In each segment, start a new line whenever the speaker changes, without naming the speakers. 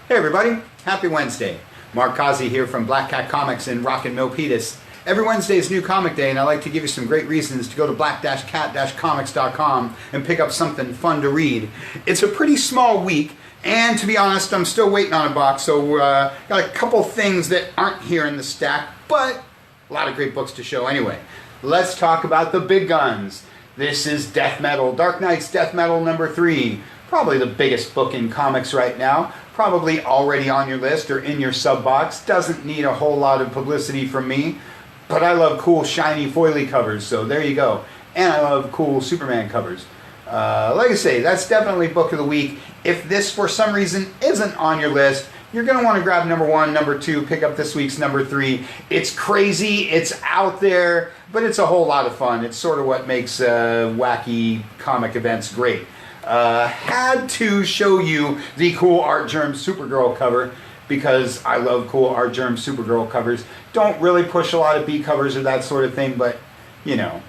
Hey everybody, happy Wednesday. Mark Kazi here from Black Cat Comics in rockin Milpitas. Every Wednesday is New Comic Day, and I like to give you some great reasons to go to black-cat-comics.com and pick up something fun to read. It's a pretty small week, and to be honest, I'm still waiting on a box, so got a couple things that aren't here in the stack, but a lot of great books to show anyway. Let's talk about the big guns. This is Death Metal, Dark Knight's Death Metal #3. Probably the biggest book in comics right now. Probably already on your list or in your sub box. Doesn't need a whole lot of publicity from me. But I love cool, shiny, foily covers, so there you go. And I love cool Superman covers. Like I say, that's definitely book of the week. If this, for some reason, isn't on your list, you're going to want to grab #1, #2, pick up this week's #3. It's crazy, it's out there, but it's a whole lot of fun. It's sort of what makes wacky comic events great. Had to show you the cool Art Germ Supergirl cover because I love cool Art Germ Supergirl covers. Don't really push a lot of B covers or that sort of thing, but you know,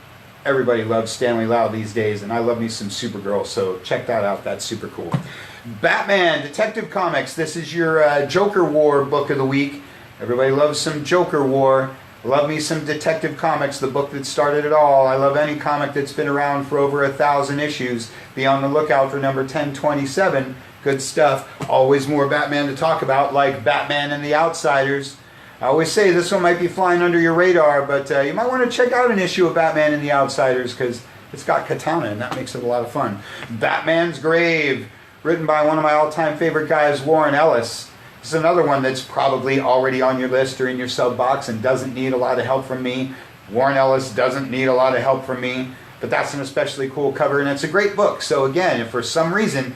everybody loves Stanley Lau these days, and I love me some Supergirl, so check that out. That's super cool. Batman Detective Comics. This is your Joker War book of the week. Everybody loves some Joker War. Love me some Detective Comics, the book that started it all. I love any comic that's been around for over 1,000 issues. Be on the lookout for number 1027. Good stuff. Always more Batman to talk about, like Batman and the Outsiders. I always say this one might be flying under your radar, but you might want to check out an issue of Batman and the Outsiders because it's got Katana, and that makes it a lot of fun. Batman's Grave, written by one of my all-time favorite guys, Warren Ellis. This is another one that's probably already on your list or in your sub box and doesn't need a lot of help from me. Warren Ellis doesn't need a lot of help from me, but that's an especially cool cover, and it's a great book. So again, if for some reason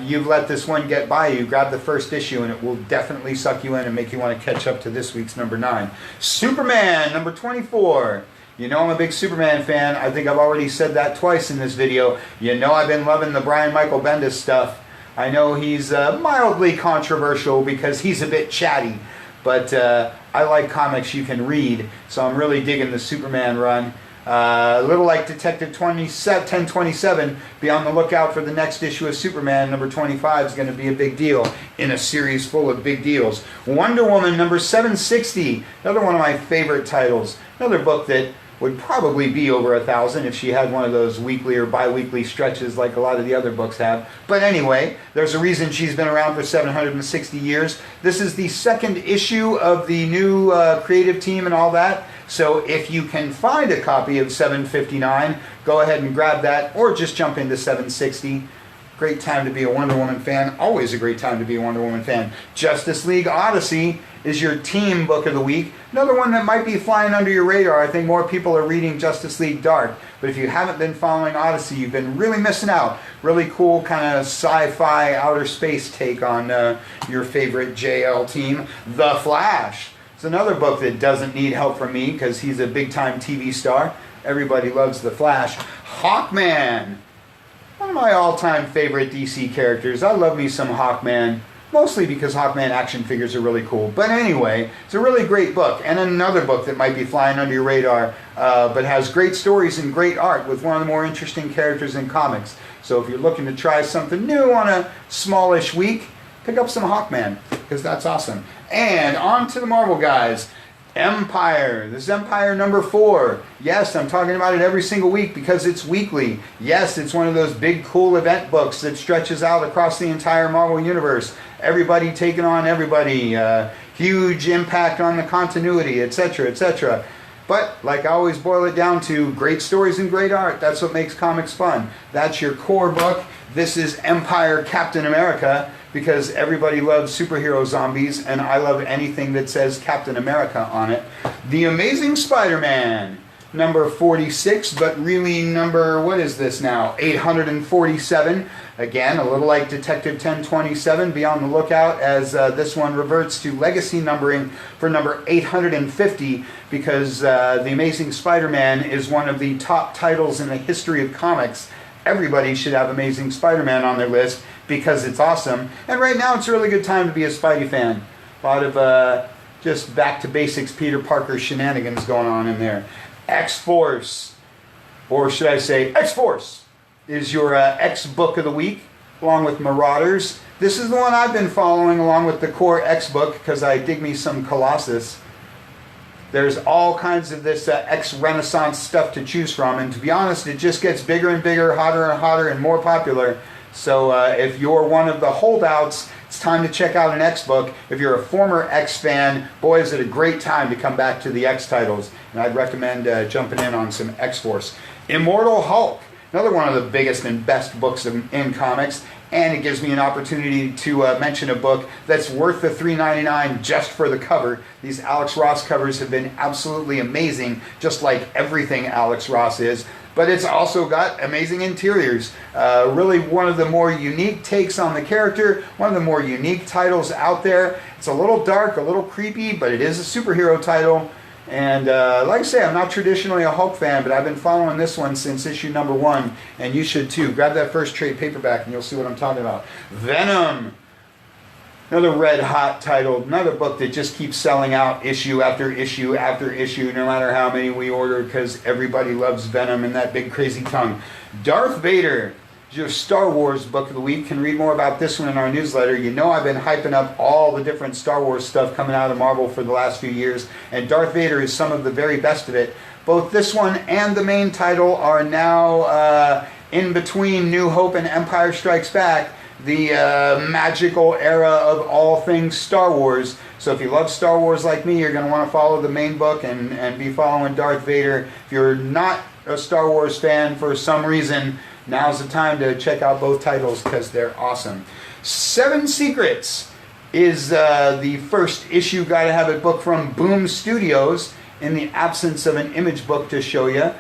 you've let this one get by you, grab the first issue and it will definitely suck you in and make you want to catch up to this week's #9. Superman, #24. You know I'm a big Superman fan. I think I've already said that twice in this video. You know I've been loving the Brian Michael Bendis stuff. I know he's mildly controversial because he's a bit chatty, but I like comics you can read, so I'm really digging the Superman run. A little like Detective 1027, be on the lookout for the next issue of Superman. #25 is going to be a big deal in a series full of big deals. Wonder Woman #760, another one of my favorite titles. Another book that would probably be over 1,000 if she had one of those weekly or bi-weekly stretches like a lot of the other books have. But anyway, there's a reason she's been around for 760 years. This is the second issue of the new creative team and all that. So if you can find a copy of 759, go ahead and grab that, or just jump into 760. Great time to be a Wonder Woman fan. Always a great time to be a Wonder Woman fan. Justice League Odyssey is your team book of the week. Another one that might be flying under your radar. I think more people are reading Justice League Dark. But if you haven't been following Odyssey, you've been really missing out. Really cool kind of sci-fi outer space take on your favorite JL team, The Flash. It's another book that doesn't need help from me because he's a big-time TV star. Everybody loves The Flash. Hawkman. One of my all-time favorite DC characters. I love me some Hawkman, mostly because Hawkman action figures are really cool. But anyway, it's a really great book, and another book that might be flying under your radar, but has great stories and great art with one of the more interesting characters in comics. So if you're looking to try something new on a smallish week, pick up some Hawkman, because that's awesome. And on to the Marvel guys. Empire. This is Empire #4. Yes, I'm talking about it every single week because it's weekly. Yes, it's one of those big cool event books that stretches out across the entire Marvel Universe. Everybody taking on everybody. Huge impact on the continuity, etc., etc. But, like I always boil it down to, great stories and great art. That's what makes comics fun. That's your core book. This is Empire Captain America, because everybody loves superhero zombies, and I love anything that says Captain America on it. The Amazing Spider-Man, #46, but really what is this now? 847. Again, a little like Detective 1027. Be on the lookout as this one reverts to legacy numbering for number 850, because The Amazing Spider-Man is one of the top titles in the history of comics. Everybody should have Amazing Spider-Man on their list because it's awesome. And right now it's a really good time to be a Spidey fan. A lot of just back to basics Peter Parker shenanigans going on in there. X-Force, or should I say X-Force, is your X book of the week. along with Marauders. This is the one I've been following along with the core X book because I dig me some Colossus. There's all kinds of this X-Renaissance stuff to choose from, and to be honest, it just gets bigger and bigger, hotter and hotter, and more popular. So if you're one of the holdouts, it's time to check out an X book. If you're a former X fan, boy, is it a great time to come back to the X titles. And I'd recommend jumping in on some X-Force. Immortal Hulk, another one of the biggest and best books in comics. And it gives me an opportunity to mention a book that's worth the $3.99 just for the cover. These Alex Ross covers have been absolutely amazing, just like everything Alex Ross is. But it's also got amazing interiors. Really one of the more unique takes on the character, one of the more unique titles out there. It's a little dark, a little creepy, but it is a superhero title. And like I say, I'm not traditionally a Hulk fan, but I've been following this one since issue number 1, and you should too. Grab that first trade paperback and you'll see what I'm talking about. Venom! Another red hot title, another book that just keeps selling out issue after issue after issue, no matter how many we order, because everybody loves Venom and that big crazy tongue. Darth Vader, your Star Wars book of the week. Can read more about this one in our newsletter. You know I've been hyping up all the different Star Wars stuff coming out of Marvel for the last few years, and Darth Vader is some of the very best of it. Both this one and the main title are now in between New Hope and Empire Strikes Back, the magical era of all things Star Wars. So if you love Star Wars like me, you're going to want to follow the main book and be following Darth Vader. If you're not a Star Wars fan for some reason, now's the time to check out both titles because they're awesome. 7 Secrets is the first issue Gotta Have It book from Boom Studios in the absence of an image book to show you.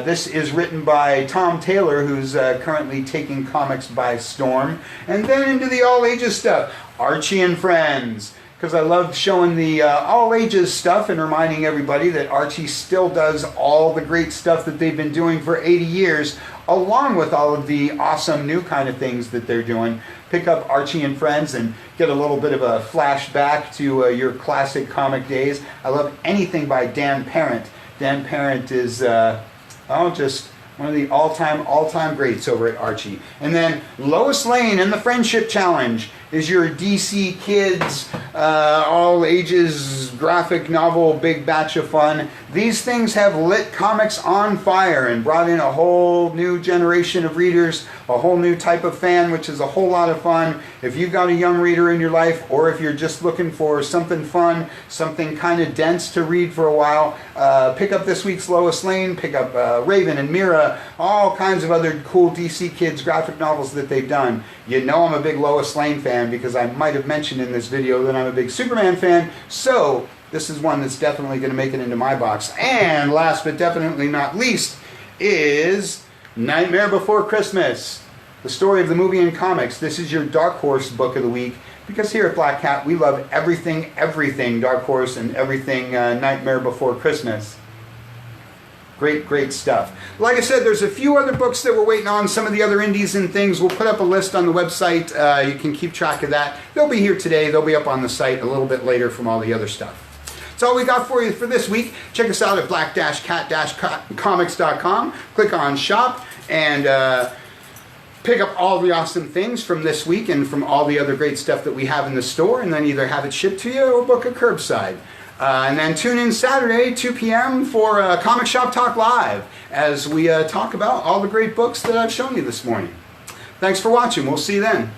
This is written by Tom Taylor, who's currently taking comics by storm. And then into the all ages stuff, Archie and Friends. Because I love showing the all ages stuff and reminding everybody that Archie still does all the great stuff that they've been doing for 80 years, along with all of the awesome new kind of things that they're doing. Pick up Archie and Friends and get a little bit of a flashback to your classic comic days. I love anything by Dan Parent. Dan Parent is just one of the all-time greats over at Archie. And then Lois Lane and the Friendship Challenge is your DC Kids, all ages graphic novel, big batch of fun. These things have lit comics on fire and brought in a whole new generation of readers, a whole new type of fan, which is a whole lot of fun. If you've got a young reader in your life, or if you're just looking for something fun, something kind of dense to read for a while, pick up this week's Lois Lane, pick up Raven and Mira, all kinds of other cool DC Kids graphic novels that they've done. You know I'm a big Lois Lane fan because I might have mentioned in this video that I'm a big Superman fan, so this is one that's definitely going to make it into my box. And last but definitely not least is Nightmare Before Christmas, the story of the movie and comics. This is your Dark Horse book of the week, because here at Black Cat we love everything Dark Horse and everything Nightmare Before Christmas. Great stuff. Like I said, there's a few other books that we're waiting on, some of the other indies and things. We'll put up a list on the website. You can keep track of that. They'll be here today. They'll be up on the site a little bit later from all the other stuff. That's all we got for you for this week. Check us out at black-cat-comics.com. Click on shop and pick up all the awesome things from this week and from all the other great stuff that we have in the store, and then either have it shipped to you or book a curbside. And then tune in Saturday, 2 p.m. for Comic Shop Talk Live as we talk about all the great books that I've shown you this morning. Thanks for watching. We'll see you then.